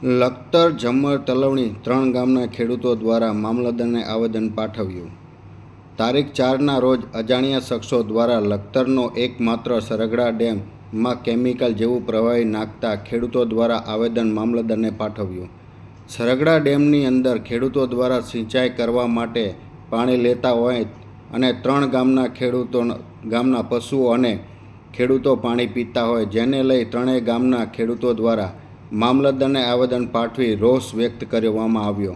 લખતર, ઝમર, તલવણી 3 ગામના ખેડૂતો દ્વારા મામલતદારને આવેદન પાઠવ્યું. તારીખ 4ના રોજ અજાણ્યા શખ્સો દ્વારા લખતરનો એકમાત્ર સરગડા ડેમમાં કેમિકલ જેવું પ્રવાહી નાખતા ખેડૂતો દ્વારા આવેદન મામલતદારને પાઠવ્યું. સરગડા ડેમની અંદર ખેડૂતો દ્વારા સિંચાઈ કરવા માટે પાણી લેતા હોય અને 3 ગામના પશુઓ અને ખેડૂતો પાણી પીતા હોય, જેને લઈ 3 ગામના ખેડૂતો દ્વારા મામલતદારને આવેદન પાઠવી રોષ વ્યક્ત કરવામાં આવ્યો.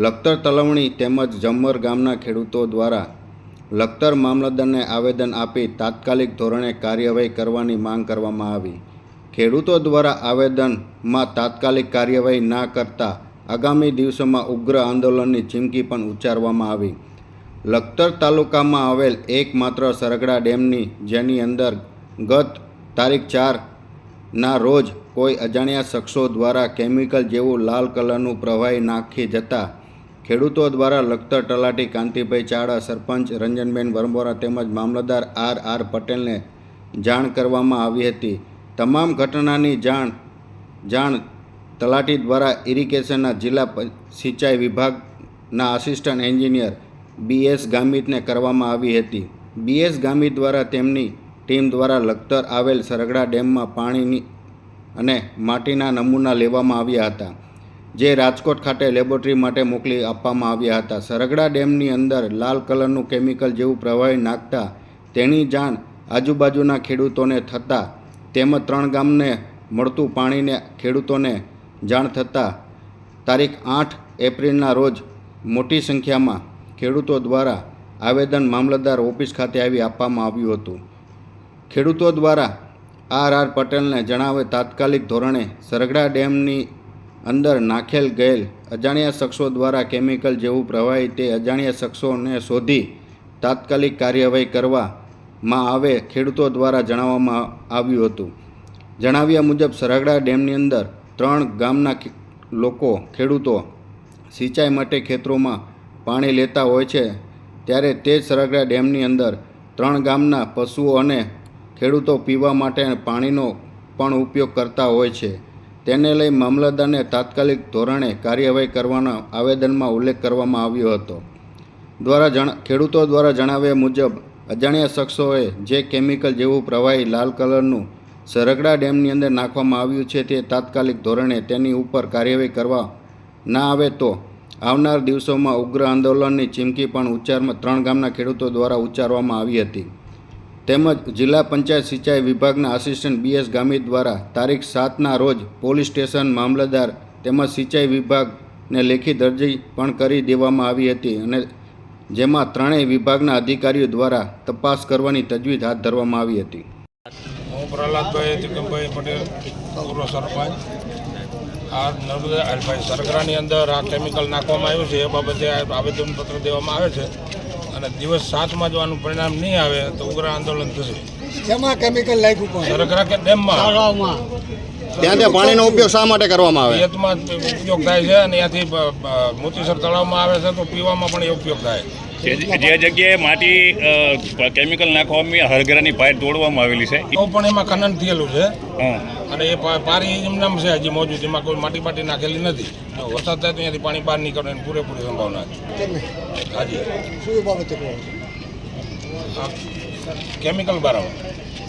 લખતર, તલવણી તેમજ ઝમર ગામના ખેડૂતો દ્વારા લખતર મામલતદારને આવેદન આપી તાત્કાલિક ધોરણે કાર્યવાહી કરવાની માંગ કરવામાં આવી. ખેડૂતો દ્વારા આવેદનમાં તાત્કાલિક કાર્યવાહી ના કરતા આગામી દિવસોમાં ઉગ્ર આંદોલનની ચીમકી પણ ઉચ્ચારવામાં આવી. લખતર તાલુકામાં આવેલ એકમાત્ર સરગડા ડેમની જેની અંદર ગત તારીખ 4ના રોજ કોઈ અજાણ્યા શખ્સો દ્વારા કેમિકલ જેવું લાલ કલરનું પ્રવાહી નાખી જતા ખેડૂતો દ્વારા લખતર તલાટી કાંતિભાઈ ચાવડા, સરપંચ રંજનબેન વરમોરા તેમજ મામલતદાર આર પટેલને જાણ કરવામાં આવી હતી. તમામ ઘટનાની જાણ તલાટી દ્વારા ઇરિગેશનના જિલ્લા સિંચાઈ વિભાગના આસિસ્ટન્ટ એન્જિનિયર BS ગામિતને કરવામાં આવી હતી. BS ગામિત દ્વારા તેમની ટીમ દ્વારા લખતર આવેલ સરગડા ડેમમાં પાણીની અને માટીના નમૂના લેવામાં આવ્યા હતા, જે રાજકોટ ખાતે લેબોરેટરી માટે મોકલી આપવામાં આવ્યા હતા. સરગડા ડેમની અંદર લાલ કલરનું કેમિકલ જેવું પ્રવાહી નાખતા તેની જાણ આજુબાજુના ખેડૂતોને થતાં તેમજ 3 ગામને મળતું પાણીને ખેડૂતોને જાણ થતાં તારીખ 8 એપ્રિલના રોજ મોટી સંખ્યામાં ખેડૂતો દ્વારા આવેદન મામલતદાર ઓફિસ ખાતે આવી આપવામાં આવ્યું હતું. ખેડૂતો દ્વારા આર પટેલને જણાવે તાત્કાલિક ધોરણે સરગડા ડેમની અંદર નાખેલ ગયેલ અજાણ્યા શખ્સો દ્વારા કેમિકલ જેવું પ્રવાહી તે અજાણ્યા શખ્સોને શોધી તાત્કાલિક કાર્યવાહી કરવામાં આવે ખેડૂતો દ્વારા જણાવવામાં આવ્યું હતું. જણાવ્યા મુજબ સરગડા ડેમની અંદર 3 ગામના ખેડૂતો સિંચાઈ માટે ખેતરોમાં પાણી લેતા હોય છે, ત્યારે તે સરગડા ડેમની અંદર 3 ગામના પશુઓ અને ખેડૂતો પીવા માટે પાણીનો પણ ઉપયોગ કરતા હોય છે. તેને લઈ મામલતદારને તાત્કાલિક ધોરણે કાર્યવાહી કરવાના આવેદનમાં ઉલ્લેખ કરવામાં આવ્યો હતો. ખેડૂતો દ્વારા જણાવ્યા મુજબ અજાણ્યા શખ્સોએ જે કેમિકલ જેવું પ્રવાહી લાલ કલરનું સરગડા ડેમની અંદર નાખવામાં આવ્યું છે, તે તાત્કાલિક ધોરણે તેની ઉપર કાર્યવાહી કરવા ના આવે તો આવનાર દિવસોમાં ઉગ્ર આંદોલનની ચીમકી પણ 3 ગામના ખેડૂતો દ્વારા ઉચ્ચારવામાં આવી હતી. તેમજ જિલ્લા પંચાયત સિંચાઈ વિભાગના આસિસ્ટન્ટ BS ગામિત દ્વારા તારીખ 7ના રોજ પોલીસ સ્ટેશન, મામલતદાર તેમજ સિંચાઈ વિભાગને લેખિત અરજી પણ કરી દેવામાં આવી હતી અને જેમાં 3 વિભાગના અધિકારીઓ દ્વારા તપાસ કરવાની તજવીજ હાથ ધરવામાં આવી હતી. હું પ્રહલાદભાઈ ત્રિકમભાઈ પટેલ, પૂર્વ સરપંચ. આ નર્મદા સરગરાની અંદર આ કેમિકલ નાખવામાં આવ્યું છે એ બાબતે આવેદનપત્ર દેવામાં આવે છે અને દિવસ 7માં જો આનું પરિણામ નહીં આવે તો ઉગ્ર આંદોલન થશે. શેમાં કેમિકલ લાગ્યું? સરગરા કે ડેમમાં. ત્યાં પાણીનો ઉપયોગ શા માટે કરવામાં આવે? ખેતમાં ઉપયોગ થાય છે અને ત્યાંથી મોતીસર તળાવમાં આવે છે તો પીવામાં પણ એ ઉપયોગ થાય. જે જગ્યાએ માટી કેમિકલ નાખવામાં હરગરાની પાઇપ તોડવામાં આવેલી છે તો પણ એમાં ખનન થયેલું છે અને એ પારી એમનામ છે હજી મોજૂદ, એમાં કોઈ માટી નાખેલી નથી. જો વરસાદ થાય તો અહીંયાથી પાણી બહાર નીકળવાની પૂરેપૂરી સંભાવના છે. હાજી, શું બાબતે કેમિકલ બરાબર.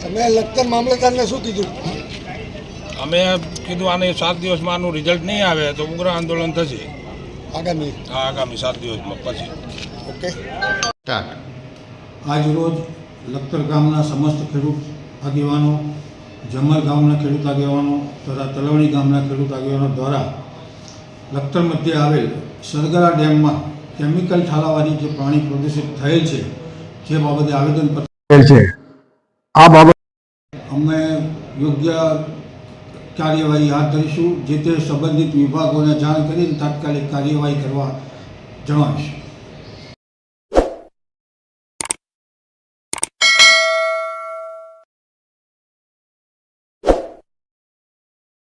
તમે લખતર મામલતદારને શું કીધું? અમે કીધું આને 7 દિવસમાં આનું રિઝલ્ટ નહીં આવે તો ઉગ્ર આંદોલન થશે આગામી 7 દિવસમાં પછી. ઓકે. આજ રોજ લખતર ગામના સમસ્ત ખેડૂત આગેવાનો, ઝમર ગામના ખેડૂત આગેવાનો તથા તલવણી ગામના ખેડૂત આગેવાનો દ્વારા લખતર મધ્યે આવેલ સરગરા ડેમમાં કેમિકલ ઠાલાવાથી જે પાણી પ્રદૂષિત થયેલ છે જે બાબતે આવેદનપત્ર છે. આ બાબતે અમે યોગ્ય કાર્યવાહી હાથ ધરીશું, જે તે સંબંધિત વિભાગોને જાણ કરીને તાત્કાલિક કાર્યવાહી કરવા જણાવીશું.